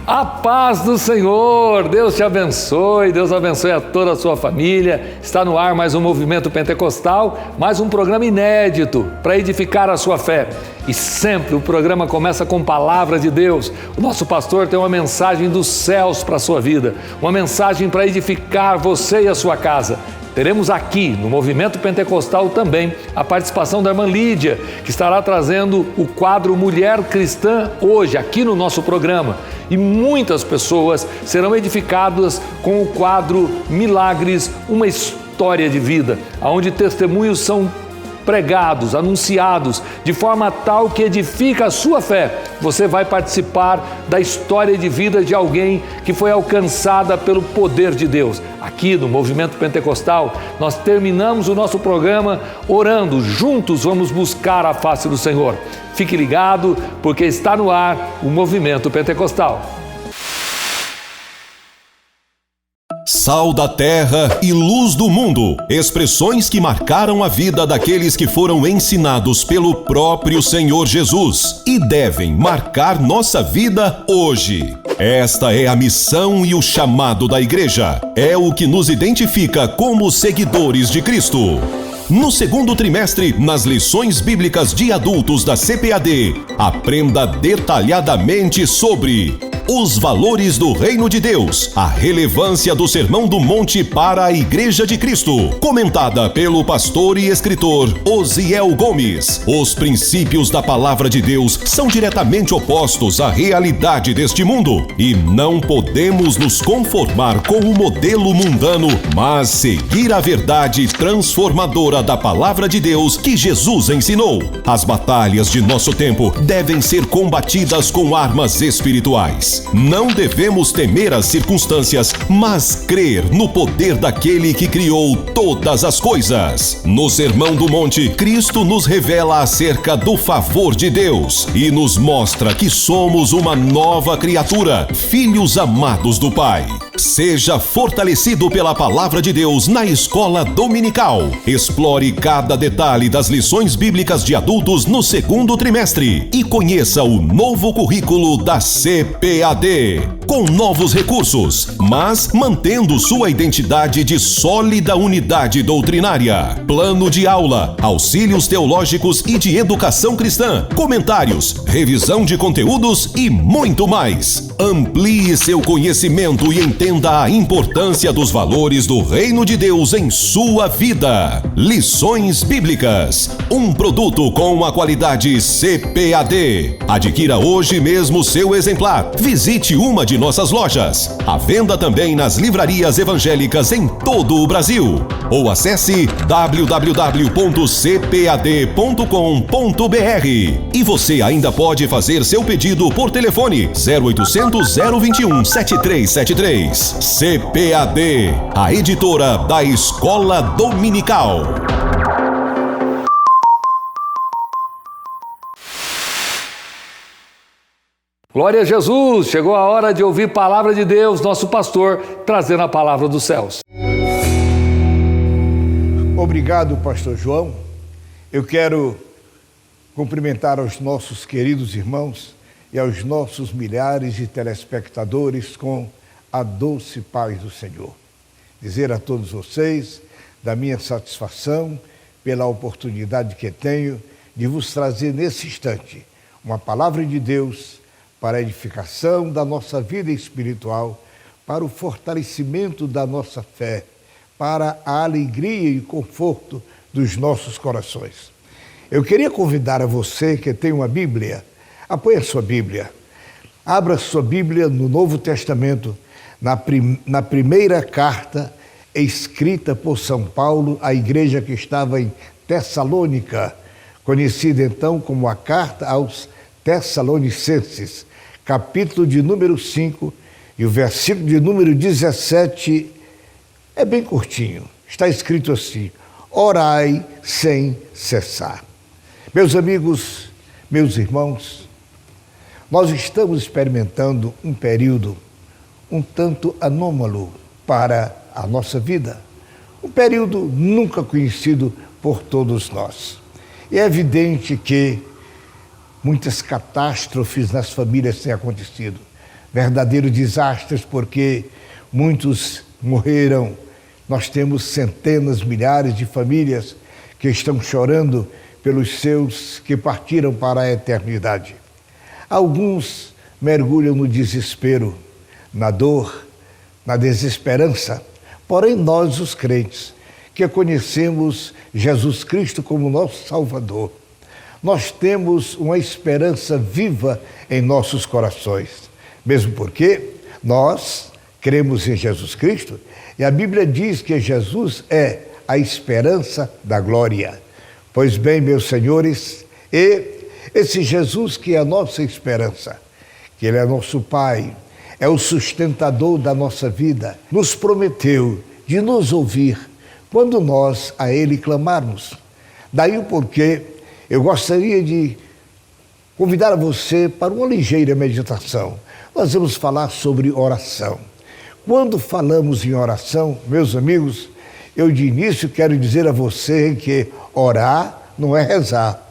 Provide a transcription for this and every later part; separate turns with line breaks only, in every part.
A paz do Senhor, Deus te abençoe, Deus abençoe a toda a sua família. Está no ar mais um Movimento Pentecostal, mais um programa inédito para edificar a sua fé. E sempre o programa começa com palavra de Deus. O nosso pastor tem uma mensagem dos céus para a sua vida, uma mensagem para edificar você e a sua casa. Teremos aqui no Movimento Pentecostal também a participação da irmã Lídia, que estará trazendo o quadro Mulher Cristã hoje, aqui no nosso programa. E muitas pessoas serão edificadas com o quadro Milagres, uma história de vida, onde testemunhos são pregados, anunciados, de forma tal que edifica a sua fé. Você vai participar da história de vida de alguém que foi alcançada pelo poder de Deus. Aqui no Movimento Pentecostal, nós terminamos o nosso programa orando. Juntos vamos buscar a face do Senhor. Fique ligado, porque está no ar o Movimento Pentecostal.
Sal da terra e luz do mundo, expressões que marcaram a vida daqueles que foram ensinados pelo próprio Senhor Jesus e devem marcar nossa vida hoje. Esta é a missão e o chamado da igreja. É o que nos identifica como seguidores de Cristo. No segundo trimestre, nas lições bíblicas de adultos da CPAD, aprenda detalhadamente sobre os valores do Reino de Deus, a relevância do Sermão do Monte para a Igreja de Cristo, comentada pelo pastor e escritor Osiel Gomes. Os princípios da Palavra de Deus são diretamente opostos à realidade deste mundo e não podemos nos conformar com o modelo mundano, mas seguir a verdade transformadora da Palavra de Deus que Jesus ensinou. As batalhas de nosso tempo devem ser combatidas com armas espirituais. Não devemos temer as circunstâncias, mas crer no poder daquele que criou todas as coisas. No Sermão do Monte, Cristo nos revela acerca do favor de Deus e nos mostra que somos uma nova criatura, filhos amados do Pai. Seja fortalecido pela Palavra de Deus na escola dominical. Explore cada detalhe das lições bíblicas de adultos no segundo trimestre e conheça o novo currículo da CPAD, com novos recursos, mas mantendo sua identidade de sólida unidade doutrinária. Plano de aula, auxílios teológicos e de educação cristã, comentários, revisão de conteúdos e muito mais. Amplie seu conhecimento e entenda a importância dos valores do Reino de Deus em sua vida. Lições Bíblicas, um produto com a qualidade CPAD. Adquira hoje mesmo seu exemplar. Visite uma de nossas lojas. À venda também nas livrarias evangélicas em todo o Brasil. Ou acesse www.cpad.com.br. E você ainda pode fazer seu pedido por telefone 0800 021 7373. CPAD, a editora da Escola Dominical.
Glória a Jesus! Chegou a hora de ouvir a palavra de Deus, nosso pastor, trazendo a palavra dos céus.
Obrigado, pastor João. Eu quero cumprimentar aos nossos queridos irmãos e aos nossos milhares de telespectadores com a doce paz do Senhor. Dizer a todos vocês da minha satisfação pela oportunidade que tenho de vos trazer nesse instante uma palavra de Deus para a edificação da nossa vida espiritual, para o fortalecimento da nossa fé, para a alegria e conforto dos nossos corações. Eu queria convidar a você que tem uma Bíblia, apoie a sua Bíblia, abra sua Bíblia no Novo Testamento, na primeira carta escrita por São Paulo à igreja que estava em Tessalônica, conhecida então como a Carta aos Tessalonicenses, capítulo de número 5 e o versículo de número 17 é bem curtinho. Está escrito assim: orai sem cessar. Meus amigos, meus irmãos, nós estamos experimentando um período um tanto anômalo para a nossa vida, um período nunca conhecido por todos nós. E é evidente que muitas catástrofes nas famílias têm acontecido. verdadeiros desastres, porque muitos morreram. Nós temos centenas, milhares de famílias que estão chorando pelos seus que partiram para a eternidade. Alguns mergulham no desespero, na dor, na desesperança. Porém, nós, os crentes, que conhecemos Jesus Cristo como nosso Salvador, nós temos uma esperança viva em nossos corações, mesmo porque nós cremos em Jesus Cristo e a Bíblia diz que Jesus é a esperança da glória. Pois bem, meus senhores, esse Jesus que é a nossa esperança, que Ele é nosso Pai, é o sustentador da nossa vida, nos prometeu de nos ouvir quando nós a Ele clamarmos. Daí o porquê eu gostaria de convidar você para uma ligeira meditação. Nós vamos falar sobre oração. Quando falamos em oração, meus amigos, eu de início quero dizer a você que orar não é rezar.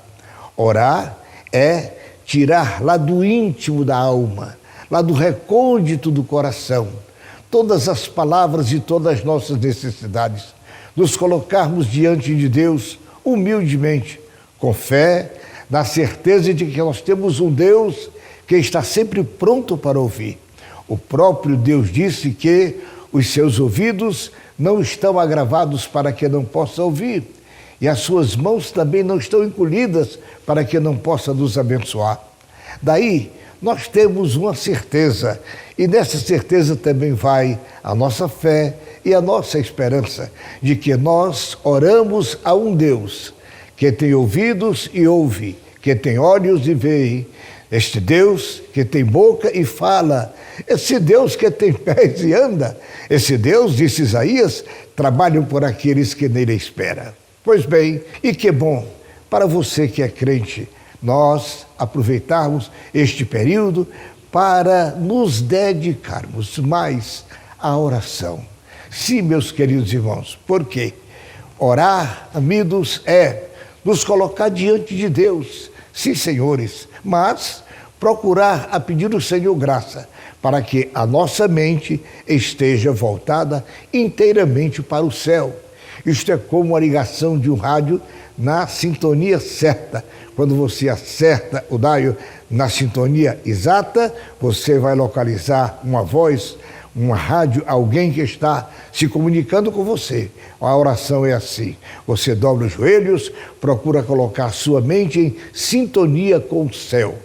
Orar é tirar lá do íntimo da alma, lá do recôndito do coração, todas as palavras e todas as nossas necessidades, nos colocarmos diante de Deus humildemente, com fé, na certeza de que nós temos um Deus que está sempre pronto para ouvir. O próprio Deus disse que os seus ouvidos não estão agravados para que não possa ouvir, e as suas mãos também não estão encolhidas para que não possa nos abençoar. Daí, nós temos uma certeza, e nessa certeza também vai a nossa fé e a nossa esperança, de que nós oramos a um Deus que tem ouvidos e ouve, que tem olhos e vê, este Deus que tem boca e fala, esse Deus que tem pés e anda, esse Deus, disse Isaías, trabalham por aqueles que nele esperam. Pois bem, e que bom para você que é crente, nós aproveitarmos este período para nos dedicarmos mais à oração. Sim, meus queridos irmãos, porque orar, amigos, é nos colocar diante de Deus, sim, senhores, mas procurar a pedir ao Senhor graça para que a nossa mente esteja voltada inteiramente para o céu. Isto é como a ligação de um rádio na sintonia certa. Quando você acerta o dial na sintonia exata, você vai localizar uma voz, uma rádio, alguém que está se comunicando com você. A oração é assim: você dobra os joelhos, procura colocar sua mente em sintonia com o céu,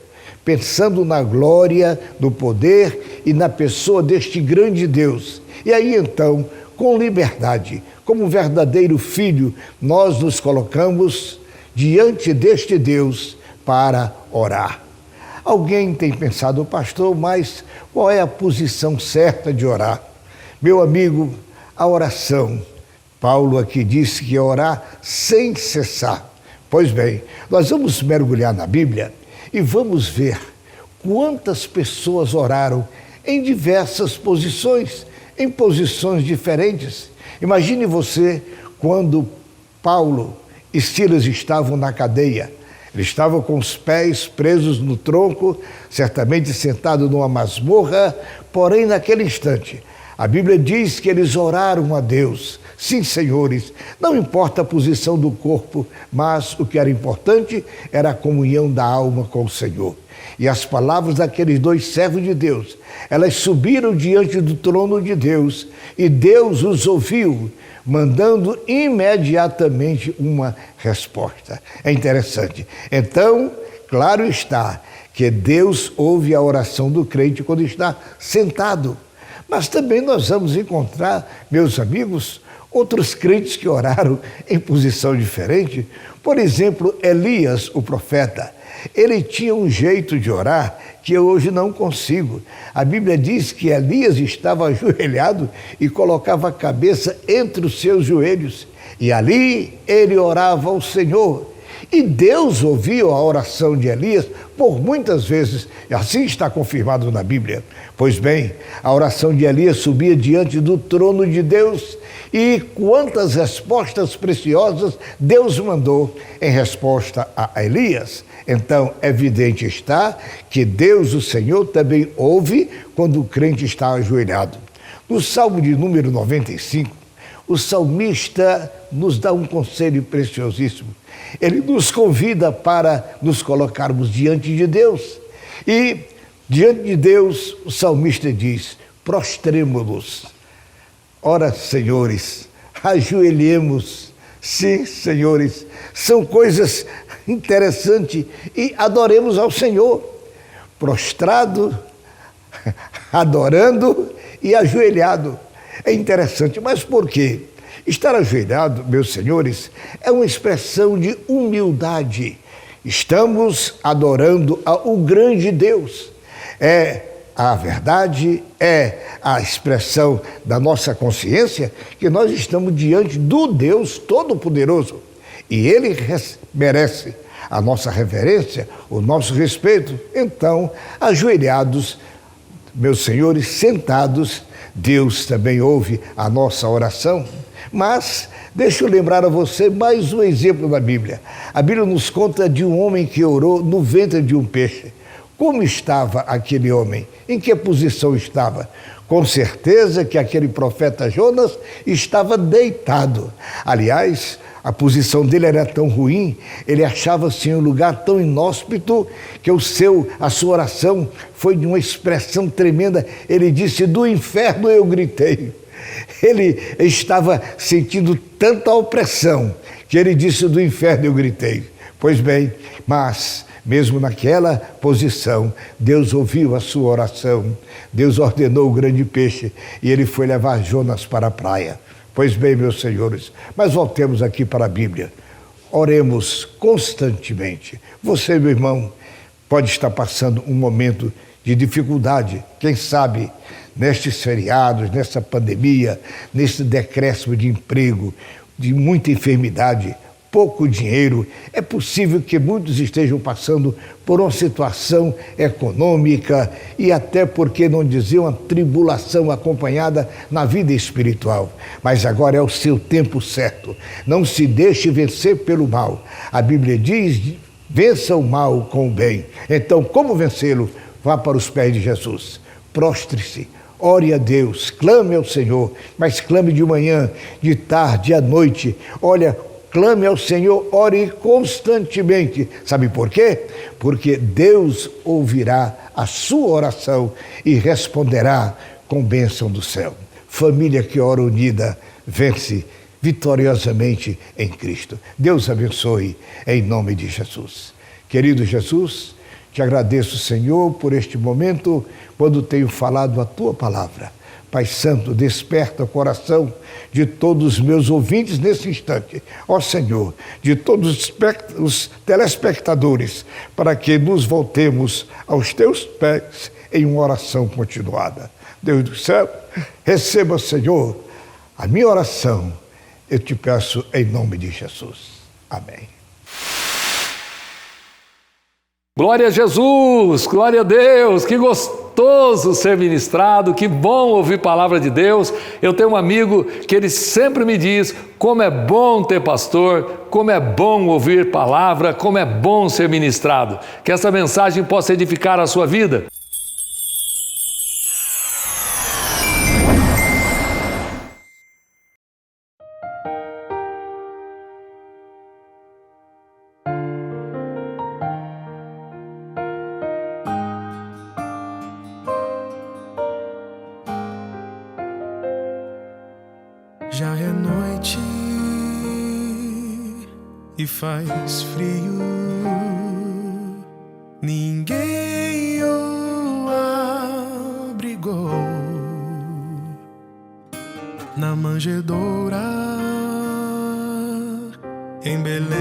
pensando na glória, no poder e na pessoa deste grande Deus. E aí então, com liberdade, como um verdadeiro filho, nós nos colocamos diante deste Deus para orar. Alguém tem pensado, pastor, mas qual é a posição certa de orar? Meu amigo, a oração, Paulo aqui disse que é orar sem cessar. Pois bem, nós vamos mergulhar na Bíblia e vamos ver quantas pessoas oraram em diversas posições, em posições diferentes. Imagine você quando Paulo e Silas estavam na cadeia. Eles estavam com os pés presos no tronco, certamente sentado numa masmorra, porém naquele instante, a Bíblia diz que eles oraram a Deus. Sim, senhores, não importa a posição do corpo, mas o que era importante era a comunhão da alma com o Senhor. E as palavras daqueles dois servos de Deus, elas subiram diante do trono de Deus e Deus os ouviu, mandando imediatamente uma resposta. É interessante. Então, claro está que Deus ouve a oração do crente quando está sentado. Mas também nós vamos encontrar, meus amigos, outros crentes que oraram em posição diferente. Por exemplo, Elias, o profeta. Ele tinha um jeito de orar que eu hoje não consigo. A Bíblia diz que Elias estava ajoelhado e colocava a cabeça entre os seus joelhos. E ali ele orava ao Senhor. E Deus ouviu a oração de Elias por muitas vezes, e assim está confirmado na Bíblia. Pois bem, a oração de Elias subia diante do trono de Deus, e quantas respostas preciosas Deus mandou em resposta a Elias. Então, evidente está que Deus, o Senhor, também ouve quando o crente está ajoelhado. No Salmo de número 95, o salmista nos dá um conselho preciosíssimo. Ele nos convida para nos colocarmos diante de Deus. E, diante de Deus, o salmista diz: prostremo-nos. Ora, senhores, ajoelhemos. Sim, senhores, são coisas interessantes. E adoremos ao Senhor, prostrado, adorando e ajoelhado. É interessante, mas por quê? Estar ajoelhado, meus senhores, é uma expressão de humildade. Estamos adorando ao grande Deus. É a verdade, é a expressão da nossa consciência que nós estamos diante do Deus Todo-Poderoso. E Ele merece a nossa reverência, o nosso respeito. Então, ajoelhados, meus senhores, sentados, Deus também ouve a nossa oração. Mas deixa eu lembrar a você mais um exemplo da Bíblia. A Bíblia nos conta de um homem que orou no ventre de um peixe. Como estava aquele homem? Em que posição estava? Com certeza que aquele profeta Jonas estava deitado. Aliás, a posição dele era tão ruim, ele achava-se em um lugar tão inóspito que a sua oração foi de uma expressão tremenda. Ele disse: do inferno eu gritei. Ele estava sentindo tanta opressão que ele disse: do inferno eu gritei. Pois bem, mas mesmo naquela posição, Deus ouviu a sua oração. Deus ordenou o grande peixe e ele foi levar Jonas para a praia. Pois bem, meus senhores, mas voltemos aqui para a Bíblia. Oremos constantemente. Você, meu irmão, pode estar passando um momento de dificuldade, quem sabe nestes feriados, nessa pandemia, nesse decréscimo de emprego, de muita enfermidade, pouco dinheiro. É possível que muitos estejam passando por uma situação econômica e até, por que não dizer, uma tribulação acompanhada na vida espiritual. Mas agora é o seu tempo certo. Não se deixe vencer pelo mal. A Bíblia diz: vença o mal com o bem. Então, como vencê-lo? Vá para os pés de Jesus. Prostre-se. Ore a Deus, clame ao Senhor, mas clame de manhã, de tarde, à noite. Olha, clame ao Senhor, ore constantemente. Sabe por quê? Porque Deus ouvirá a sua oração e responderá com bênção do céu. Família que ora unida, vence vitoriosamente em Cristo. Deus abençoe em nome de Jesus. Querido Jesus, te agradeço, Senhor, por este momento, quando tenho falado a Tua palavra. Pai Santo, desperta o coração de todos os meus ouvintes nesse instante. Ó Senhor, de todos os telespectadores, para que nos voltemos aos Teus pés em uma oração continuada. Deus do céu, receba, Senhor, a minha oração. Eu te peço em nome de Jesus. Amém.
Glória a Jesus, glória a Deus, que gostoso ser ministrado, que bom ouvir palavra de Deus. Eu tenho um amigo que ele sempre me diz como é bom ter pastor, como é bom ouvir palavra, como é bom ser ministrado. Que essa mensagem possa edificar a sua vida.
Já é noite e faz frio, ninguém o abrigou na manjedoura em Belém.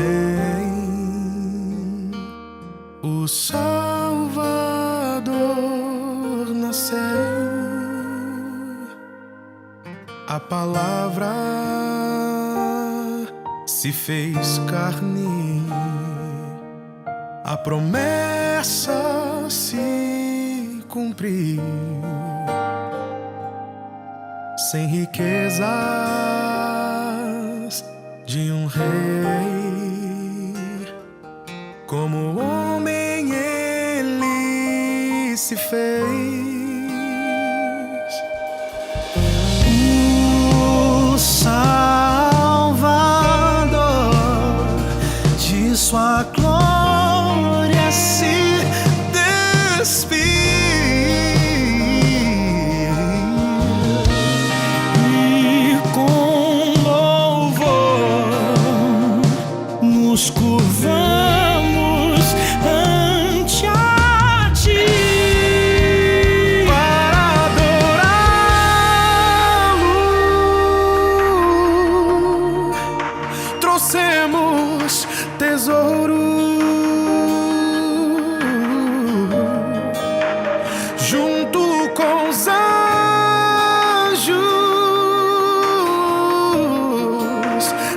O Salvador nasceu. A palavra se fez carne a promessa se cumprir. Sem riquezas de um rei, como homem ele se fez. O Salvador de sua glória se despiu e com louvor nos curvamos ante a ti para adorá-lo. Trouxemos tesouro junto com os anjos,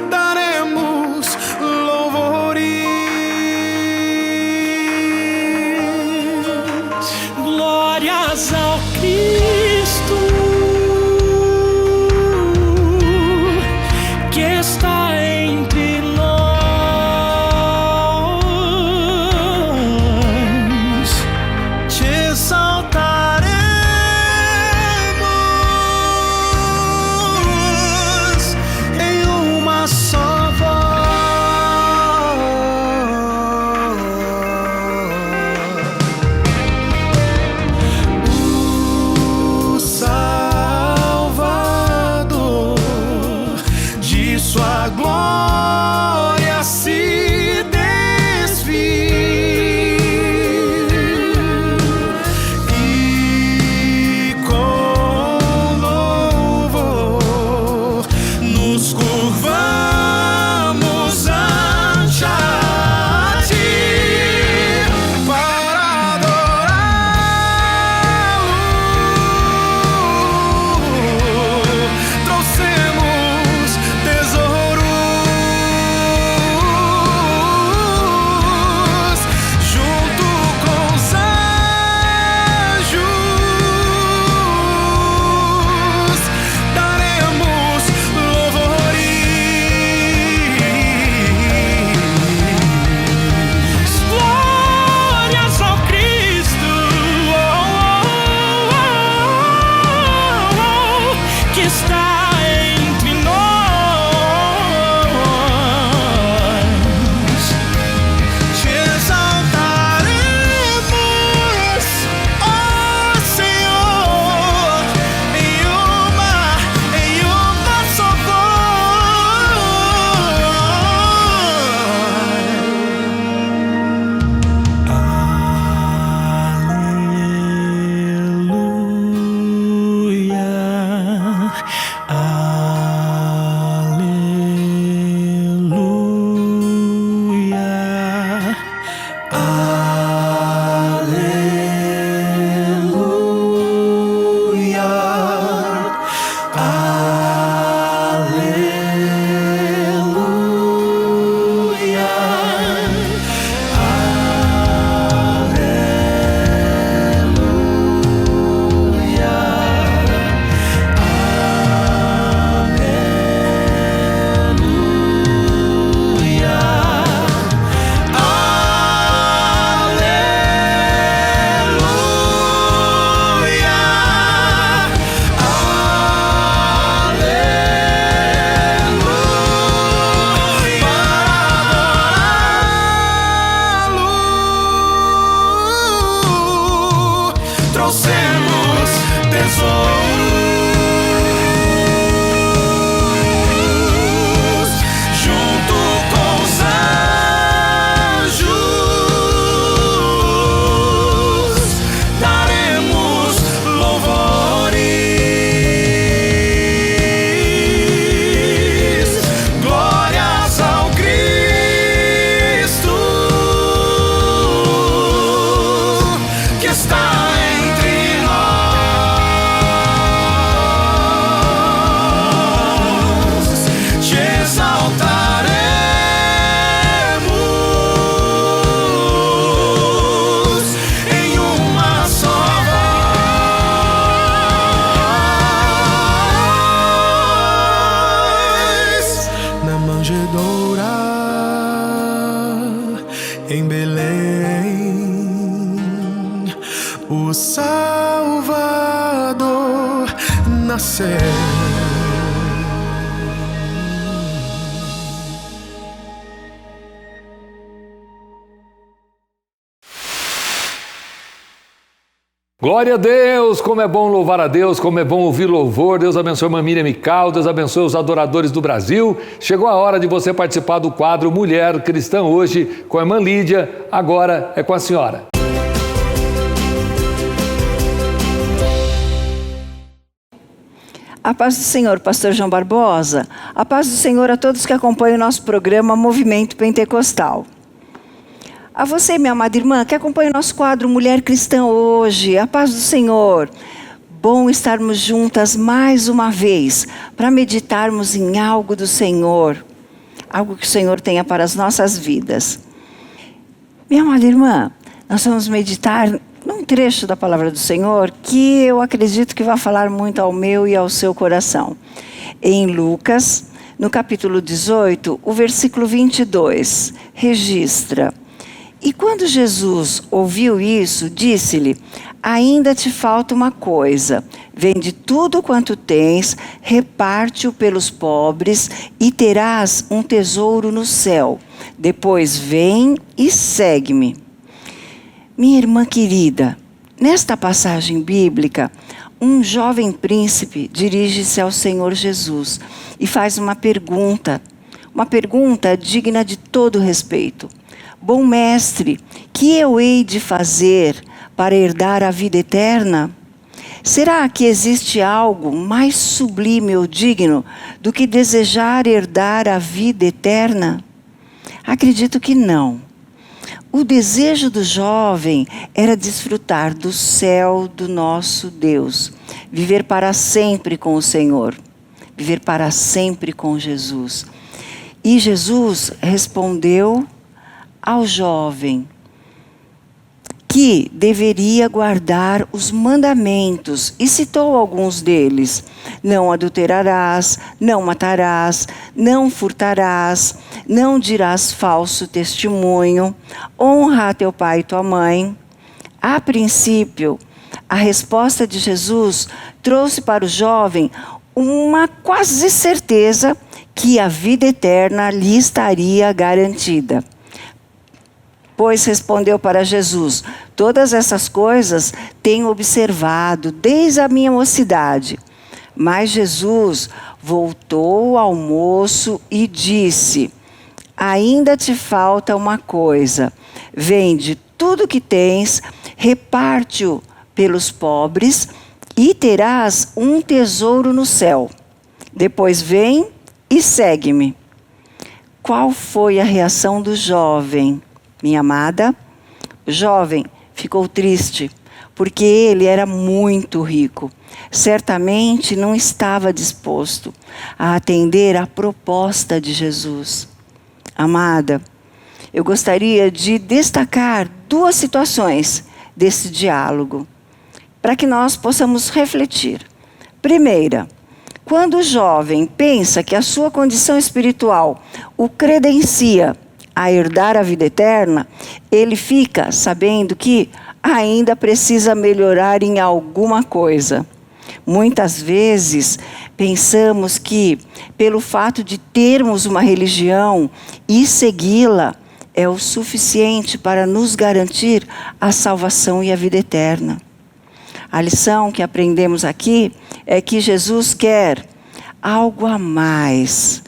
daremos louvores, glórias ao Cristo que está entre nós. Te exaltaremos em uma só voz. O Salvador de sua glória se desfiu e com louvor nos curvamos ante a ti para adorá-lo. Trouxemos tesouros junto com os anjos, daremos louvores, glórias ao Cristo que está entre nós. Te exaltaremos, ó Senhor, em uma só trouxemos tesouros junto com os anjos, daremos louvores, glórias ao Cristo que está entre nós. Te exaltaremos o Salvador nasceu.
Glória a Deus, como é bom louvar a Deus, como é bom ouvir louvor. Deus abençoe a irmã Miriam Mical, Deus abençoe os adoradores do Brasil. Chegou a hora de você participar do quadro Mulher Cristã hoje com a irmã Lídia, agora é com a senhora.
A paz do Senhor, pastor João Barbosa. A paz do Senhor a todos que acompanham o nosso programa Movimento Pentecostal. A você, minha amada irmã, que acompanha o nosso quadro Mulher Cristã hoje, a paz do Senhor. Bom estarmos juntas mais uma vez para meditarmos em algo do Senhor, algo que o Senhor tenha para as nossas vidas. Minha amada irmã, nós vamos meditar num trecho da palavra do Senhor que eu acredito que vai falar muito ao meu e ao seu coração. Em Lucas, no capítulo 18, o versículo 22, registra: E quando Jesus ouviu isso, disse-lhe: Ainda te falta uma coisa. Vende tudo quanto tens, reparte-o pelos pobres e terás um tesouro no céu. Depois vem e segue-me. Minha irmã querida, nesta passagem bíblica, um jovem príncipe dirige-se ao Senhor Jesus e faz uma pergunta digna de todo respeito. Bom mestre, que eu hei de fazer para herdar a vida eterna? Será que existe algo mais sublime ou digno do que desejar herdar a vida eterna? Acredito que não. O desejo do jovem era desfrutar do céu do nosso Deus, viver para sempre com o Senhor, viver para sempre com Jesus. E Jesus respondeu ao jovem que deveria guardar os mandamentos e citou alguns deles: não adulterarás, não matarás, não furtarás, não dirás falso testemunho, honra a teu pai e tua mãe. A princípio, a resposta de Jesus trouxe para o jovem uma quase certeza que a vida eterna lhe estaria garantida. Pois respondeu para Jesus: todas essas coisas tenho observado desde a minha mocidade. Mas Jesus voltou ao moço e disse: ainda te falta uma coisa. Vende tudo que tens, reparte-o pelos pobres e terás um tesouro no céu. Depois vem e segue-me. Qual foi a reação do jovem? Minha amada, o jovem ficou triste, porque ele era muito rico. Certamente não estava disposto a atender à proposta de Jesus. Amada, eu gostaria de destacar duas situações desse diálogo, para que nós possamos refletir. Primeira, quando o jovem pensa que a sua condição espiritual o credencia a herdar a vida eterna, ele fica sabendo que ainda precisa melhorar em alguma coisa. Muitas vezes pensamos que, pelo fato de termos uma religião e segui-la, é o suficiente para nos garantir a salvação e a vida eterna. A lição que aprendemos aqui é que Jesus quer algo a mais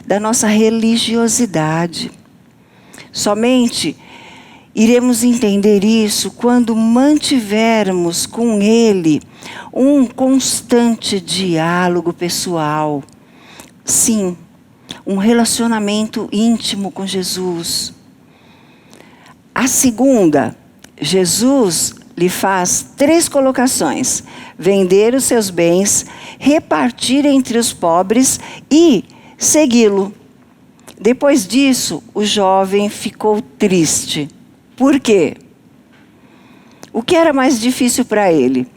da nossa religiosidade. Somente iremos entender isso quando mantivermos com Ele um constante diálogo pessoal. Sim, um relacionamento íntimo com Jesus. A segunda, Jesus lhe faz 3 colocações: vender os seus bens, repartir entre os pobres e segui-lo. Depois disso, o jovem ficou triste. Por quê? O que era mais difícil para ele?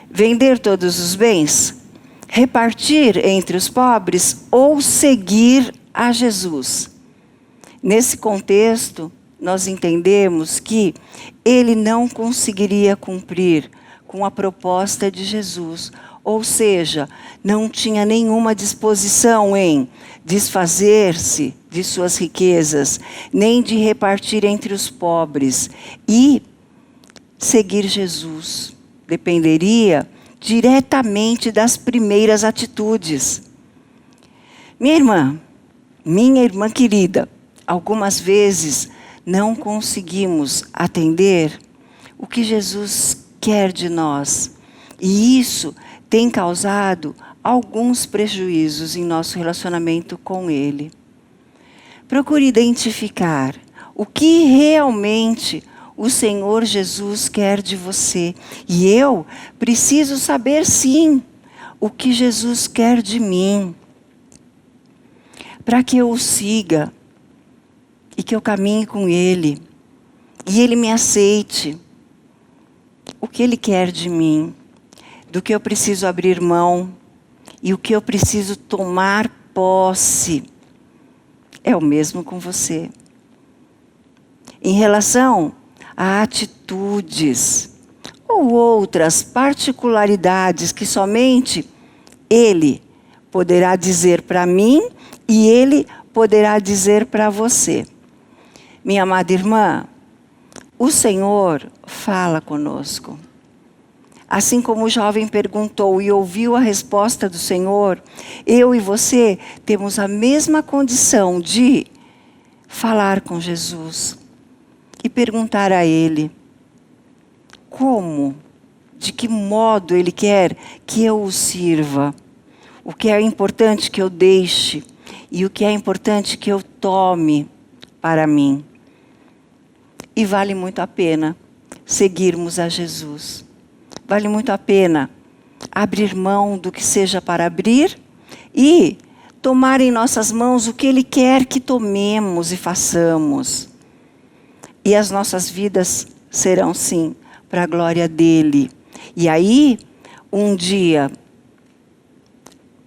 Vender todos os bens? Repartir entre os pobres ou seguir a Jesus? Nesse contexto, nós entendemos que ele não conseguiria cumprir com a proposta de Jesus. Ou seja, não tinha nenhuma disposição em desfazer-se de suas riquezas, nem de repartir entre os pobres e seguir Jesus. Dependeria diretamente das primeiras atitudes. Minha irmã querida, algumas vezes não conseguimos atender o que Jesus quer de nós. E isso tem causado alguns prejuízos em nosso relacionamento com Ele. Procure identificar o que realmente o Senhor Jesus quer de você. E eu preciso saber, sim, o que Jesus quer de mim, para que eu o siga e que eu caminhe com Ele e Ele me aceite. O que Ele quer de mim, do que eu preciso abrir mão e o que eu preciso tomar posse. É o mesmo com você. Em relação a atitudes ou outras particularidades que somente Ele poderá dizer para mim e Ele poderá dizer para você. Minha amada irmã, o Senhor fala conosco. Assim como o jovem perguntou e ouviu a resposta do Senhor, eu e você temos a mesma condição de falar com Jesus e perguntar a Ele como, de que modo Ele quer que eu o sirva, o que é importante que eu deixe e o que é importante que eu tome para mim. E vale muito a pena seguirmos a Jesus. Vale muito a pena abrir mão do que seja para abrir e tomar em nossas mãos o que Ele quer que tomemos e façamos. E as nossas vidas serão, sim, para a glória dEle. E aí, um dia,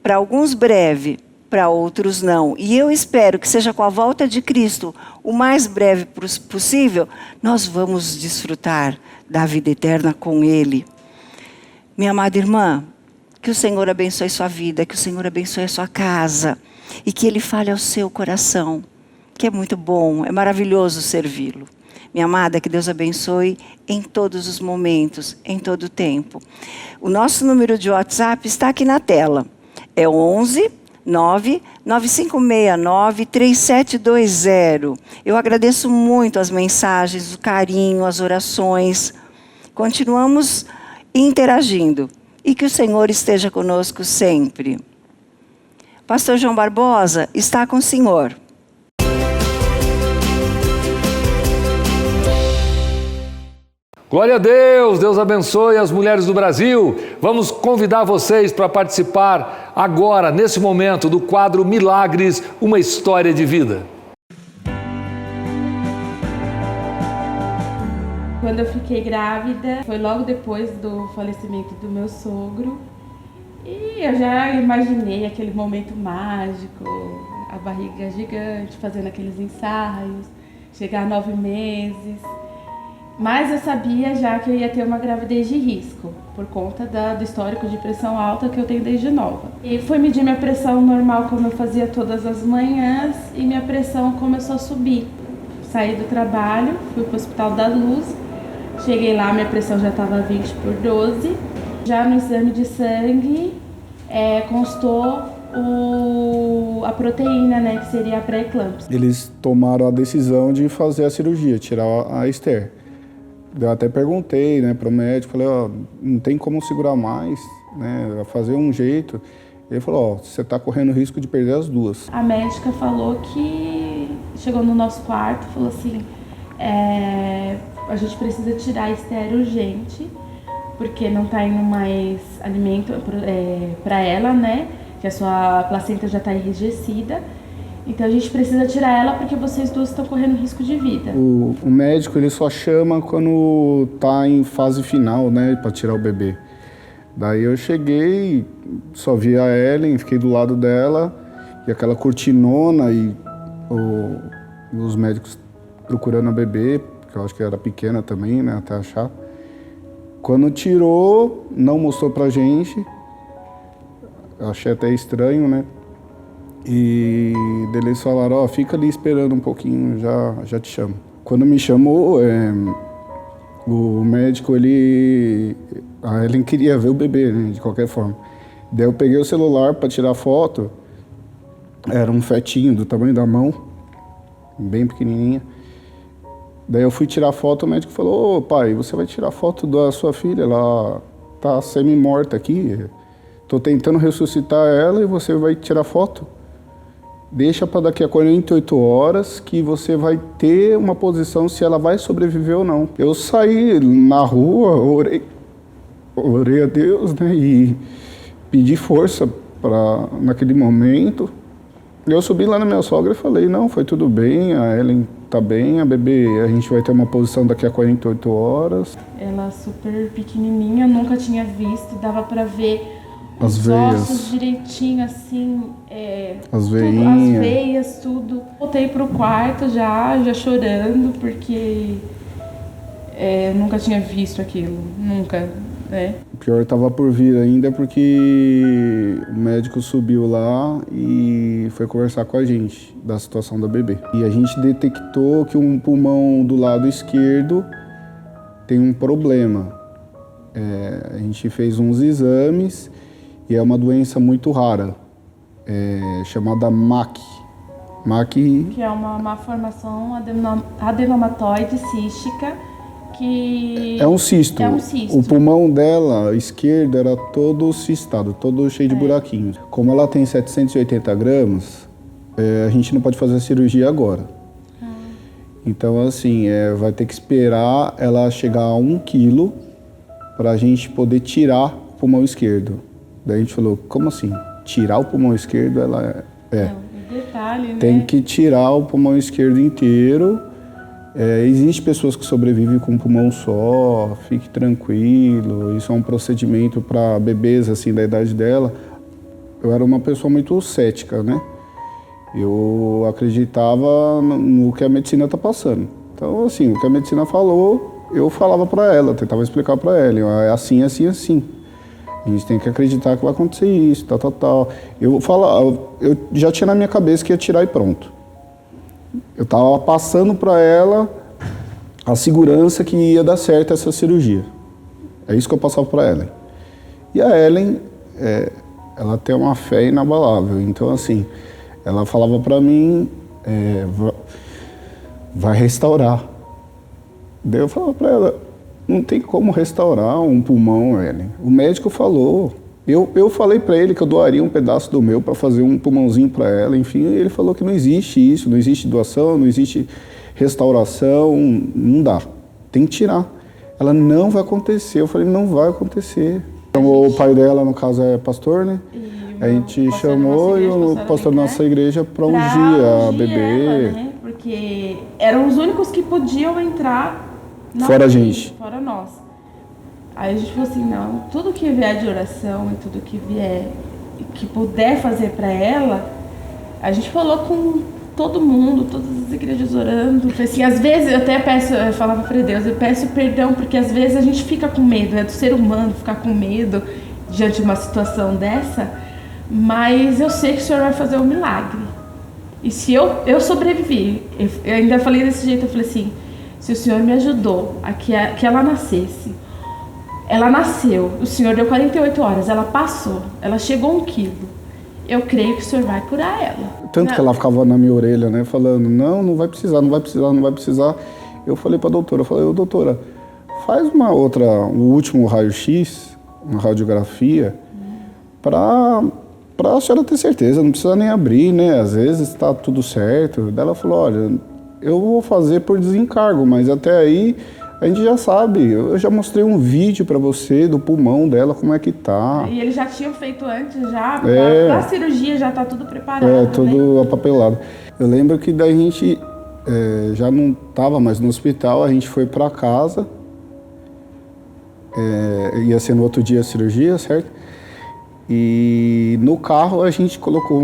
para alguns breve, para outros não. E eu espero que seja com a volta de Cristo, o mais breve possível, nós vamos desfrutar da vida eterna com Ele. Minha amada irmã, que o Senhor abençoe sua vida, que o Senhor abençoe a sua casa e que Ele fale ao seu coração, que é muito bom, é maravilhoso servi-lo. Minha amada, que Deus abençoe em todos os momentos, em todo o tempo. O nosso número de WhatsApp está aqui na tela. É 11 99569 3720. Eu agradeço muito as mensagens, o carinho, as orações. Continuamos interagindo. E que o Senhor esteja conosco sempre. Pastor João Barbosa está com o Senhor.
Glória a Deus, Deus abençoe as mulheres do Brasil. Vamos convidar vocês para participar agora, nesse momento, do quadro Milagres, uma história de vida.
Quando eu fiquei grávida, foi logo depois do falecimento do meu sogro. E eu já imaginei aquele momento mágico, a barriga gigante, fazendo aqueles ensaios, chegar a 9 meses. Mas eu sabia já que eu ia ter uma gravidez de risco, por conta do histórico de pressão alta que eu tenho desde nova. E fui medir minha pressão normal, como eu fazia todas as manhãs, e minha pressão começou a subir. Saí do trabalho, fui para o Hospital da Luz, cheguei lá, minha pressão já estava 20/12. Já no exame de sangue, constou a proteína, né, que seria a pré-eclâmpsia.
Eles tomaram a decisão de fazer a cirurgia, tirar a Esther. Eu até perguntei, né, para o médico, falei, não tem como segurar mais, né, fazer um jeito. Ele falou, você está correndo risco de perder as duas.
A médica falou que chegou no nosso quarto, falou assim, a gente precisa tirar a Esther urgente, porque não está indo mais alimento para ela, né, que a sua placenta já está enrijecida. Então a gente precisa tirar ela porque vocês duas estão correndo risco de vida. O
médico ele só chama quando tá em fase final, né, para tirar o bebê. Daí eu cheguei, só vi a Ellen, fiquei do lado dela, e aquela cortinona, e os médicos procurando a bebê, porque eu acho que era pequena também, né, até achar. Quando tirou, não mostrou pra gente. Eu achei até estranho, né? E eles falaram, ó, fica ali esperando um pouquinho, já te chamo. Quando me chamou, o médico, a Ellen queria ver o bebê, né, de qualquer forma. Daí eu peguei o celular para tirar foto, era um fetinho do tamanho da mão, bem pequenininha. Daí eu fui tirar foto, o médico falou, ô pai, você vai tirar foto da sua filha, ela tá semi-morta aqui, tô tentando ressuscitar ela e você vai tirar foto. Deixa para daqui a 48 horas que você vai ter uma posição se ela vai sobreviver ou não. Eu saí na rua, orei a Deus, né, e pedi força naquele momento. Eu subi lá na minha sogra e falei, não, foi tudo bem, a Ellen tá bem, a bebê, a gente vai ter uma posição daqui a 48 horas.
Ela super pequenininha, nunca tinha visto, dava pra ver
as
os
veias,
ossos direitinho, assim,
as
veias, tudo. Voltei pro quarto já chorando, porque eu nunca tinha visto aquilo, nunca, né?
O pior estava por vir ainda, porque o médico subiu lá e foi conversar com a gente da situação da bebê. E a gente detectou que um pulmão do lado esquerdo tem um problema. A gente fez uns exames e é uma doença muito rara, chamada MAC. MAC,
que é uma malformação adenomatoide cística, que
é um cisto.
É um cisto.
O pulmão dela, esquerdo, era todo cistado, todo cheio de buraquinhos. Como ela tem 780 gramas, a gente não pode fazer a cirurgia agora. Então, assim, vai ter que esperar ela chegar a 1 quilo para a gente poder tirar o pulmão esquerdo. Daí a gente falou, como assim? Tirar o pulmão esquerdo? Ela
Não, detalhe, né?
tem que tirar o pulmão esquerdo inteiro. Existem pessoas que sobrevivem com um pulmão só, fique tranquilo. Isso é um procedimento para bebês assim da idade dela. Eu era uma pessoa muito cética, né? Eu acreditava no que a medicina está passando. Então, assim, o que a medicina falou, eu falava para ela, tentava explicar para ela. É assim, assim, assim. A gente tem que acreditar que vai acontecer isso, tal. Eu já tinha na minha cabeça que ia tirar e pronto. Eu estava passando para ela a segurança que ia dar certo essa cirurgia. É isso que eu passava para ela. E a Ellen, ela tem uma fé inabalável. Então, assim, ela falava para mim, vai restaurar. Daí eu falava para ela, não tem como restaurar um pulmão, Ellen. O médico falou. Eu falei para ele que eu doaria um pedaço do meu para fazer um pulmãozinho para ela. Enfim, ele falou que não existe isso, não existe doação, não existe restauração, não dá. Tem que tirar. Ela, não vai acontecer. Eu falei, não vai acontecer. Então, o pai dela, no caso, é pastor, né? A gente chamou e o pastor da nossa igreja para ungir a bebê.
Ela, né? Porque eram os únicos que podiam entrar
fora a gente.
Fora nós. Aí a gente falou assim, não, tudo que vier de oração e tudo que vier, que puder fazer para ela, a gente falou com todo mundo, todas as igrejas orando. Assim, às vezes eu até eu falava para Deus, eu peço perdão, porque às vezes a gente fica com medo, é do ser humano ficar com medo diante de uma situação dessa, mas eu sei que o Senhor vai fazer um milagre. E se eu sobrevivi, eu ainda falei desse jeito, eu falei assim, se o Senhor me ajudou a que ela nascesse, ela nasceu, o Senhor deu 48 horas, ela passou, ela chegou a 1 quilo. Eu creio que o Senhor vai curar ela.
Tanto que ela ficava na minha orelha, né, falando, não vai precisar. Eu falei pra doutora, doutora, faz o último raio-x, uma radiografia, pra a senhora ter certeza, não precisa nem abrir, né, às vezes tá tudo certo. Daí ela falou, olha, eu vou fazer por desencargo, mas até aí a gente já sabe, eu já mostrei um vídeo para você do pulmão dela, como é que tá.
E eles já tinham feito antes, já, pra cirurgia já tá tudo preparado.
Tudo apapelado. Eu lembro que daí a gente já não tava mais no hospital, a gente foi para casa, ia ser no outro dia a cirurgia, certo? E no carro a gente colocou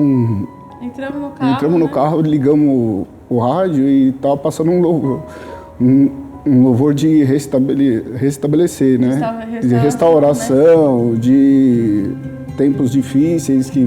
Entramos no carro,
ligamos o o rádio e estava passando um louvor. Um louvor de restabelecer, né? De restauração, né? De tempos difíceis que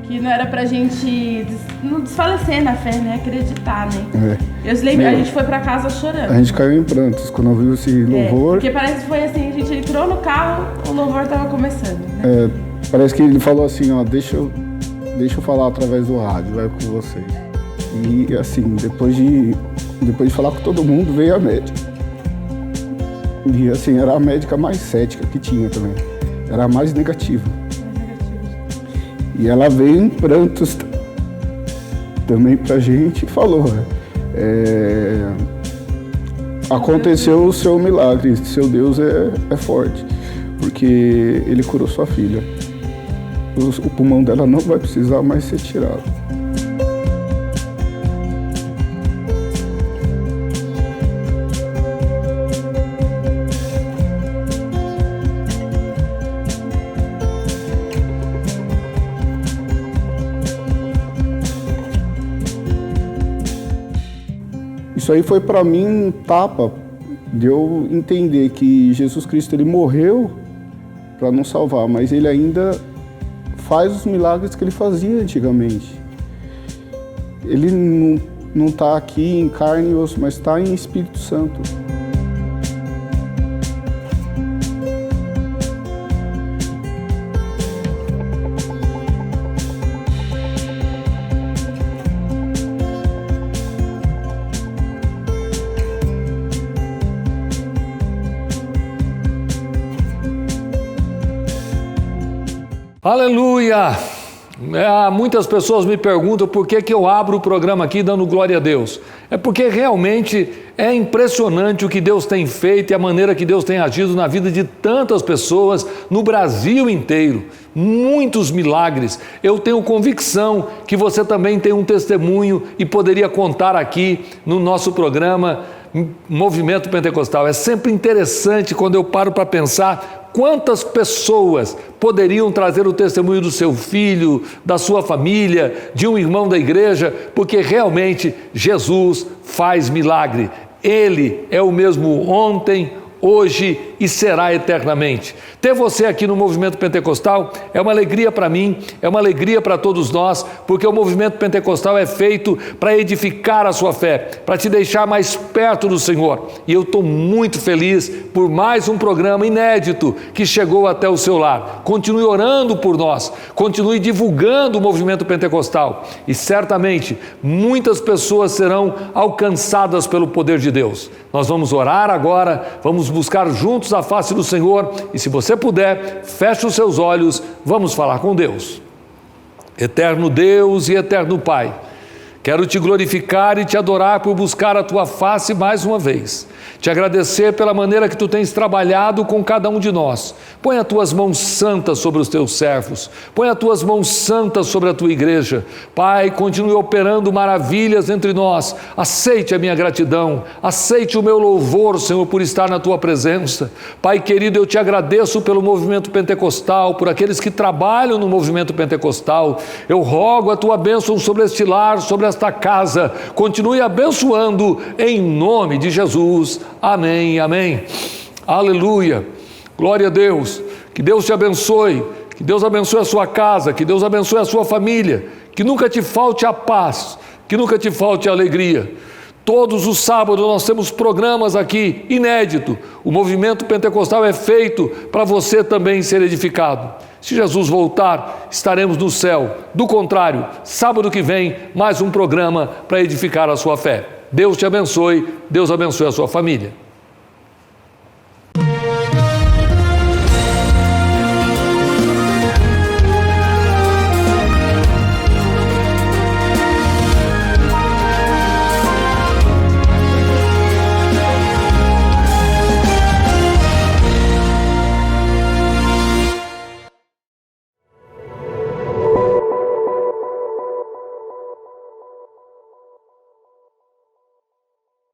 que não era pra gente não desfalecer na fé, né? Acreditar, né? Eu lembro, a gente foi pra casa chorando.
A gente caiu em prantos quando ouviu esse louvor.
Porque parece que foi assim, a gente entrou no carro, o louvor tava começando, né?
Parece que ele falou assim, ó, deixa eu falar através do rádio, vai com vocês. E assim, depois de falar com todo mundo, veio a médica. E assim, era a médica mais cética que tinha também. Era a mais negativa. E ela veio em prantos também pra gente e falou, aconteceu o seu milagre, seu Deus é forte, porque ele curou sua filha. O pulmão dela não vai precisar mais ser tirado. Isso aí foi para mim um tapa de eu entender que Jesus Cristo ele morreu para nos salvar, mas ele ainda faz os milagres que ele fazia antigamente. Ele não está aqui em carne e osso, mas está em Espírito Santo.
Aleluia! Muitas pessoas me perguntam por que eu abro o programa aqui dando glória a Deus. É porque realmente é impressionante o que Deus tem feito e a maneira que Deus tem agido na vida de tantas pessoas no Brasil inteiro. Muitos milagres. Eu tenho convicção que você também tem um testemunho e poderia contar aqui no nosso programa Movimento Pentecostal. É sempre interessante quando eu paro para pensar quantas pessoas poderiam trazer o testemunho do seu filho, da sua família, de um irmão da igreja, porque realmente Jesus faz milagre. Ele é o mesmo ontem, hoje e será eternamente. Ter você aqui no Movimento Pentecostal é uma alegria para mim, é uma alegria para todos nós, porque o Movimento Pentecostal é feito para edificar a sua fé, para te deixar mais perto do Senhor. E eu estou muito feliz por mais um programa inédito que chegou até o seu lar. Continue orando por nós, continue divulgando o Movimento Pentecostal e certamente muitas pessoas serão alcançadas pelo poder de Deus. Nós vamos orar agora, vamos buscar juntos a face do Senhor e se você puder, feche os seus olhos, vamos falar com Deus. Eterno Deus e eterno Pai, quero te glorificar e te adorar por buscar a tua face mais uma vez. Te agradecer pela maneira que tu tens trabalhado com cada um de nós. Põe as tuas mãos santas sobre os teus servos. Põe as tuas mãos santas sobre a tua igreja. Pai, continue operando maravilhas entre nós. Aceite a minha gratidão. Aceite o meu louvor, Senhor, por estar na tua presença. Pai querido, eu te agradeço pelo movimento pentecostal, por aqueles que trabalham no movimento pentecostal. Eu rogo a tua bênção sobre este lar, sobre esta casa. Continue abençoando em nome de Jesus. Amém, amém. Aleluia. Glória a Deus. Que Deus te abençoe. Que Deus abençoe a sua casa. Que Deus abençoe a sua família. Que nunca te falte a paz. Que nunca te falte a alegria. Todos os sábados nós temos programas aqui inéditos. O movimento pentecostal é feito para você também ser edificado. Se Jesus voltar, estaremos no céu. Do contrário, sábado que vem, mais um programa para edificar a sua fé. Deus te abençoe, Deus abençoe a sua família.